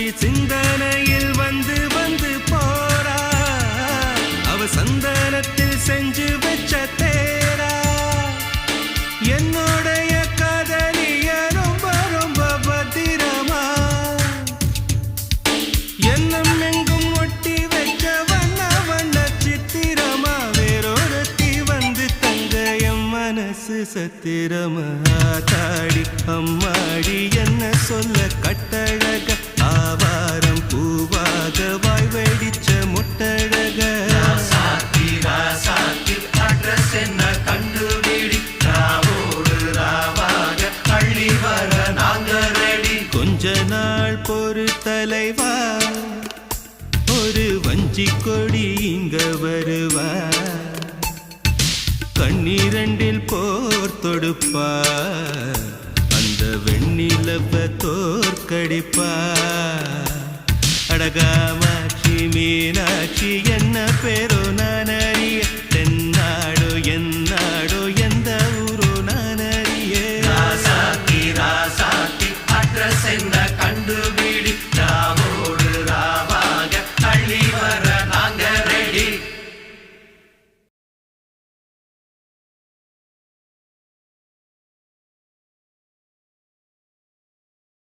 காமாட்சி சிந்தனையில் வந்து வந்து போறா அவ சந்தனத்தில் செஞ்சு வச்ச தேரா என்னுடைய காதலிய ரொம்ப ரொம்ப பத்திரமா எண்ணம் எங்கும் ஒட்டி வச்ச வண்ண வண்ண சித்திரமா வேறொருத்தி வந்து தங்க என் மனசு சத்திரமா தாடி அம்மாடி என்ன சொல்ல கட்டழக ஆவாரம் பூவாக வாய் வெடிச்ச முட்டழக அட்ரஸ் என்ன கண்டுபிடி ராவோடு ராவாக அள்ளி வர நாங்க ரெடி கொஞ்ச நாள் பொறு தலைவா ஒரு வஞ்சி கொடி இங்க வருவா கண்ணீரண்டில் போர் தொடுப்பா அந்த வெண்ணிலவ தோற்கடிப்பா அடகாமாட்சி